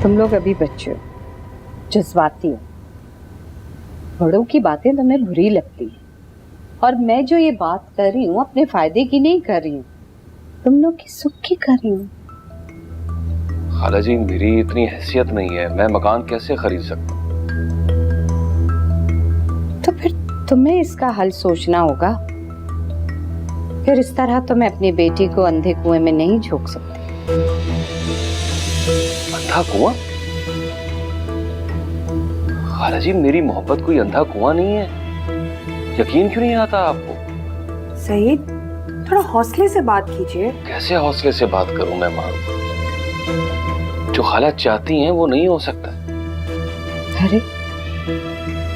तुम लोग अभी बच्चे हो, जज्बाती हो, बड़ों की बातें तुम्हें बुरी लगती हैं। और मैं जो ये बात कर रही हूँ अपने फायदे की नहीं कर रही हूँ, तुम लोग की सुख की कर रही हूँ। खाला जी, मेरी इतनी हैसियत नहीं है, मैं मकान कैसे खरीद सकता हूँ? तो फिर तुम्हें इसका हल सोचना होगा। फिर इस तरह तो मैं अपनी बेटी को अंधे कुएं में नहीं झोंक सकती। अंधा कुआं? खाला जी, मेरी मोहब्बत कोई अंधा कुआं नहीं है। यकीन क्यों नहीं आता आपको? सईद, थोड़ा हौसले से बात कीजिए। कैसे हौसले से बात करूं मैं मारूं? जो खाला चाहती हैं वो नहीं हो सकता। अरे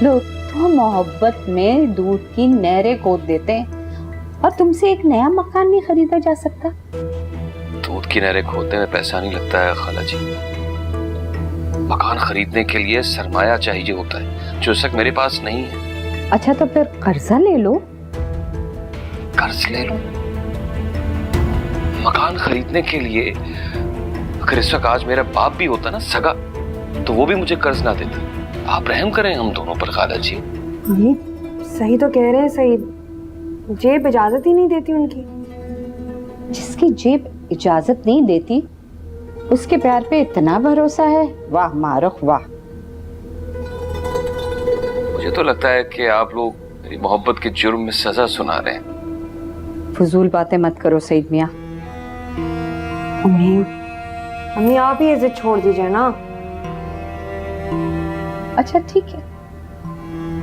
लोग तो मोहब्बत में दूध की नहरें खोद देते हैं और तुमसे एक नया मकान नहीं खरीदा जा सकता। दूध की नहरें खोदने में पैसा नहीं लगता है खाला जी। मकान खरीदने के लिए सरमाया चाहिए होता है, जो इस वक्त मेरे पास नहीं है। अच्छा तो फिर कर्जा ले लो। कर्ज ले लूं? मकान खरीदने के लिए अगर इस वक्त आज मेरा बाप भी होता ना सगा, तो वो भी मुझे कर्ज ना देता। आप रहम करें हम दोनों पर खाला जी। सही तो कह रहे हैं सईद, जेब इजाजत ही नहीं देती उनकी। जिसकी जेब इजाजत नहीं देती उसके प्यार पे इतना भरोसा है, वाह मारुख वाह। मुझे तो लगता है कि आप लोग मेरी मोहब्बत के जुर्म में सजा सुना रहे हैं। फजूल बातें मत करो सईद मियाँ। अम्मी आप ही इज्जत छोड़ दीजिए ना। अच्छा ठीक है,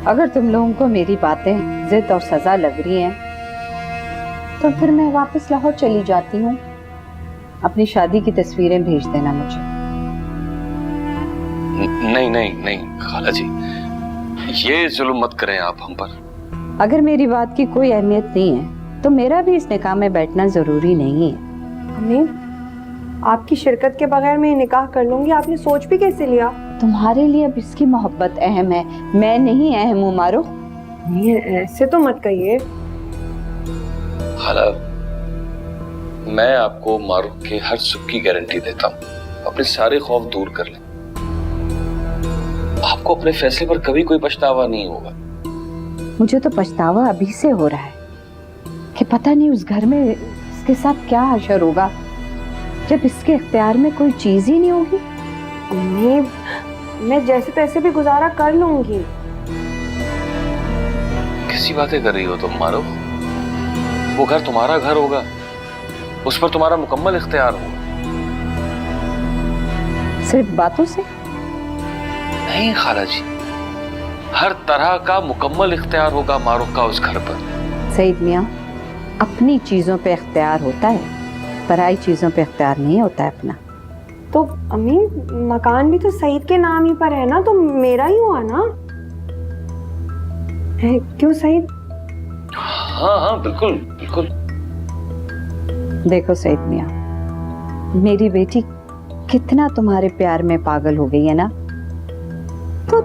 अगर तुम लोगों को मेरी बातें जिद और सजा लग रही हैं तो फिर मैं वापस लाहौर चली जाती हूँ। अपनी शादी की तस्वीरें भेज देना मुझे। नहीं नहीं नहीं खाला जी, ये जुल्म मत करें आप हम पर। अगर मेरी बात की कोई अहमियत नहीं है तो मेरा भी इस निकाह में बैठना जरूरी नहीं है। अम्मी, आपकी शिरकत के बगैर मैं निकाह कर लूंगी, आपने सोच भी कैसे लिया? तुम्हारे लिए अब इसकी मोहब्बत अहम है, मैं नहीं अहम हूँ मारो। ऐसे तो मत कहिए। खाला, मैं आपको मारूफ के हर सुख की गारंटी देता हूँ। अपने सारे खौफ दूर कर लें। आपको अपने फैसले पर कभी कोई पछतावा नहीं होगा। मुझे तो पछतावा अभी से हो रहा है कि पता नहीं उस घर में इसके साथ क्या हशर होगा जब इसके इख्तियार में कोई चीज ही नहीं होगी। अम्मी, मैं जैसे तैसे भी गुजारा कर लूंगी। किसी बातें कर रही हो तुम मारूफ? वो घर तुम्हारा घर होगा, उस पर तुम्हारा मुकम्मल इख्तियार होगा। सिर्फ बातों से नहीं खाला जी, हर तरह का मुकम्मल इख्तियार होगा मारूफ का उस घर पर। सईद मियाँ, अपनी चीजों पे इख्तियार होता है, पराई चीजों पे इख्तियार नहीं होता है अपना। तो अम्मी, मकान भी तो सईद के नाम ही पर है ना, तो मेरा ही हुआ ना है? क्यों सईद? हाँ हाँ बिल्कुल बिल्कुल। देखो सईद मियाँ, मेरी बेटी कितना तुम्हारे प्यार में पागल हो गई है ना, तो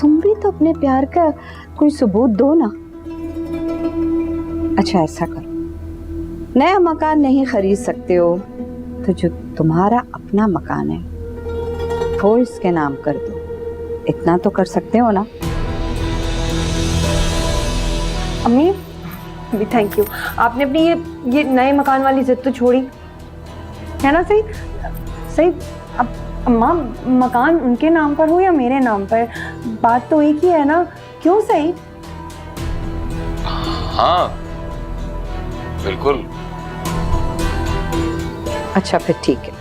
तुम भी तो अपने प्यार का कोई सबूत दो ना। अच्छा ऐसा करो, नया मकान नहीं खरीद सकते हो तो जो तुम्हारा अपना मकान है वो इसके नाम कर दो। इतना तो कर सकते हो ना। अम्मी थैंक यू, आपने अपनी ये नए मकान वाली जिद तो छोड़ी है ना। सही सही, अब अम्मा मकान उनके नाम पर हो या मेरे नाम पर, बात तो एक ही है ना। क्यों सही? हाँ बिल्कुल। अच्छा फिर ठीक है,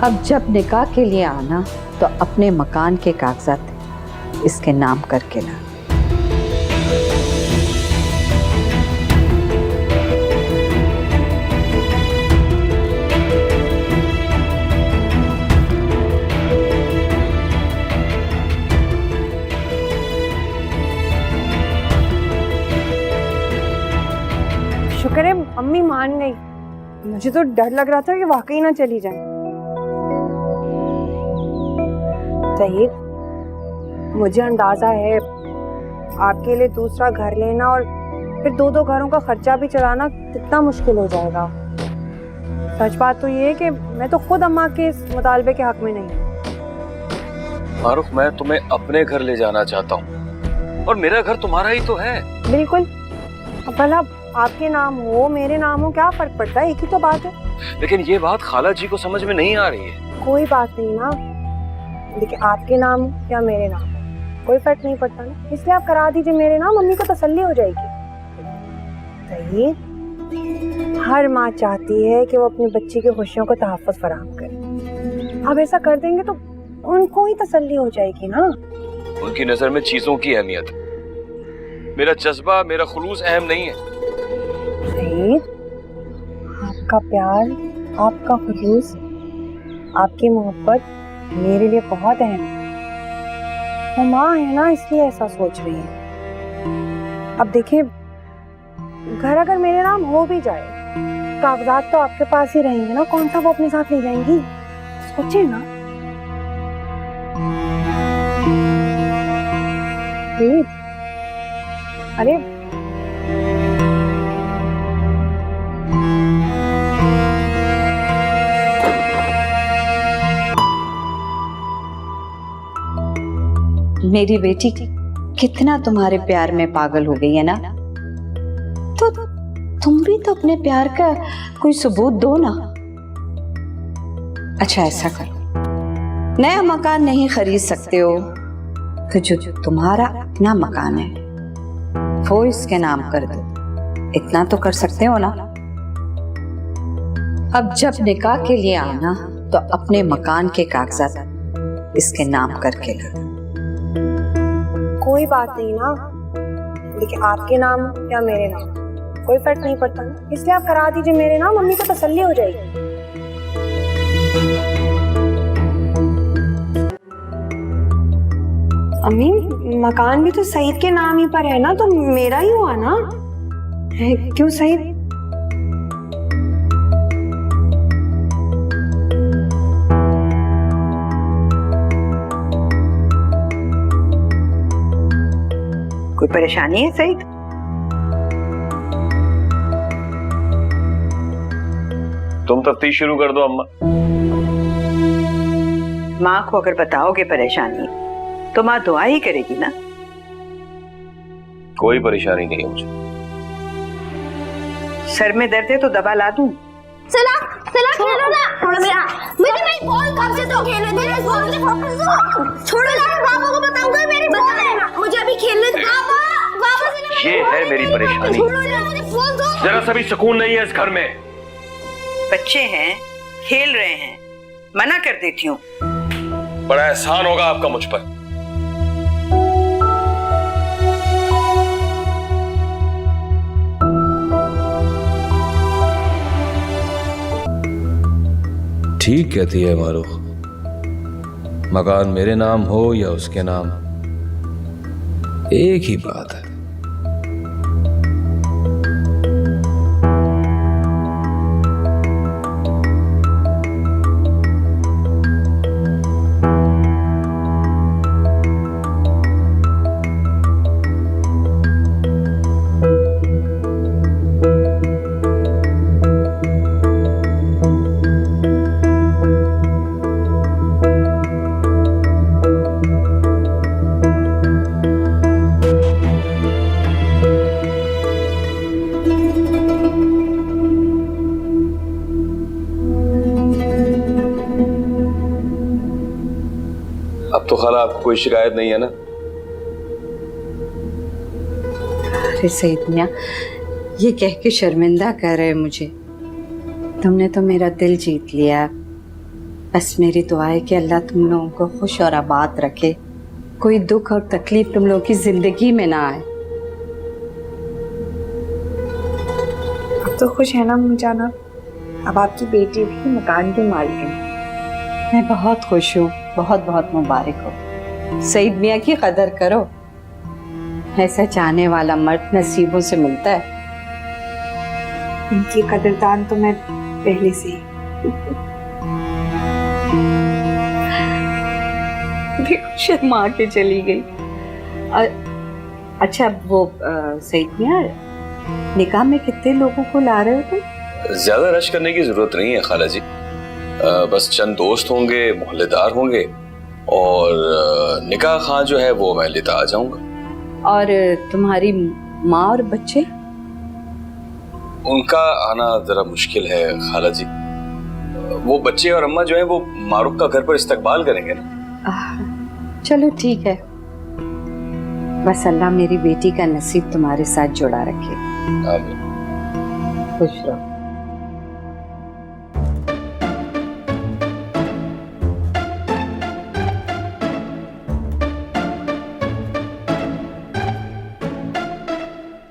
अब जब निकाह के लिए आना तो अपने मकान के कागजात इसके नाम करके ला। शुक्र है अम्मी मान गई, मुझे तो डर लग रहा था कि वाकई ना चली जाए। सही, मुझे अंदाजा है आपके लिए दूसरा घर लेना और फिर दो घरों का खर्चा भी चलाना कितना मुश्किल हो जाएगा। सच बात तो ये है कि मैं तो खुद अम्मा के इस मुतालबे के हक में नहीं हूँ। मारूफ, मैं तुम्हें अपने घर ले जाना चाहता हूँ और मेरा घर तुम्हारा ही तो है। बिल्कुल। अब भला आपके नाम हो मेरे नाम हो क्या फर्क पड़ता है, एक ही तो बात है। लेकिन ये बात खाला जी को समझ में नहीं आ रही है। कोई बात नहीं ना, देखिए आपके नाम या मेरे नाम कोई फर्क नहीं पड़ता ना, इसलिए आप करा दीजिए मेरे नाम, मम्मी को तसल्ली हो जाएगी। सही, हर माँ चाहती है कि वो अपनी बच्ची की खुशियों को तहफ़्फ़ुज़ फराहम करे। आप ऐसा कर देंगे तो उनको ही तसल्ली हो जाएगी ना। उनकी नजर में चीजों की अहमियत, मेरा जज्बा, मेरा खुलूस अहम नहीं है। सही, आपका प्यार, आपका खुलूस, आपकी मोहब्बत मेरे लिए बहुत अहम है। वो माँ है ना, इसलिए ऐसा सोच रही है। अब देखिए, घर अगर मेरे नाम हो भी जाए, कागजात तो आपके पास ही रहेंगे ना, कौन सा वो अपने साथ ले जाएंगी, सोचिए ना। अरे मेरी बेटी कितना तुम्हारे प्यार में पागल हो गई है ना, तो तुम भी तो अपने प्यार का कोई सबूत दो ना। अच्छा ऐसा करो, नया मकान नहीं खरीद सकते हो तो जो तुम्हारा अपना मकान है वो इसके नाम कर दो, इतना तो कर सकते हो ना। अब जब निकाह के लिए आना तो अपने मकान के कागजात इसके नाम करके ला। कोई बात नहीं ना, देखिए आपके नाम या मेरे नाम कोई फर्क नहीं पड़ता ना, इसलिए आप करा दीजिए मेरे नाम, मम्मी को तसल्ली हो जाएगी। अम्मी, मकान भी तो सईद के नाम ही पर है ना, तो मेरा ही हुआ ना। है क्यों सईद? कोई परेशानी है सईद? तुम तफ्तीश शुरू कर दो अम्मा। माँ को अगर बताओगे परेशानी तो माँ दुआ ही करेगी ना। कोई परेशानी नहीं है मुझे। सर में दर्द है तो दवा ला दूं? चला चला खेलो ना, छोड़ो मेरा, मुझे मेरी बॉल कब से तो खेलने दे, मेरी बॉल मुझे वापस दो, छोड़ो ना, पापा को बताऊंगा मेरी बॉल है, मुझे अभी खेलने दो। पापा वापस ये है मेरी परेशानी, छोड़ो ना, मुझे बॉल दो। जरा सा भी सुकून नहीं है इस घर में। बच्चे हैं, खेल रहे हैं, मना कर देती हूँ। बड़ा एहसान होगा आपका मुझ पर। ठीक कहती है मारूफ, मकान मेरे नाम हो या उसके नाम, एक ही बात है। अब तो खाला आपको कोई शिकायत नहीं है ना? अरे सईद मियां, ये कह के शर्मिंदा कर रहे मुझे, तुमने तो मेरा दिल जीत लिया। बस मेरी दुआ है कि अल्लाह तुम लोगों को खुश और आबाद रखे, कोई दुख और तकलीफ तुम लोगों की जिंदगी में ना आए। अब तो खुश है ना मुझे जाना, अब आपकी बेटी भी मकान की मालिक है। मैं बहुत खुश हूँ, बहुत बहुत मुबारक हो। सईद मियां की कदर करो, ऐसा चाहने वाला मर्द नसीबों से मिलता है। इनकी कदरदान तो मैं पहले से ही। देखो शर्मा के चली गई। अच्छा वो सईद मियां, निकाह में कितने लोगों को ला रहे हो तुम? ज्यादा रश करने की जरूरत नहीं है खाला जी। बस चंद दोस्त होंगे, मोहल्लेदार होंगे और निकाह खां जो है वो मैं लेता आ जाऊंगा। और तुम्हारी माँ और बच्चे? उनका आना जरा मुश्किल है खाला जी। वो बच्चे और अम्मा जो है वो मारूफ का घर पर इस्तकबाल करेंगे ना। चलो ठीक है, बस अल्लाह मेरी बेटी का नसीब तुम्हारे साथ जुड़ा रखे। आमीन। खुश रहो।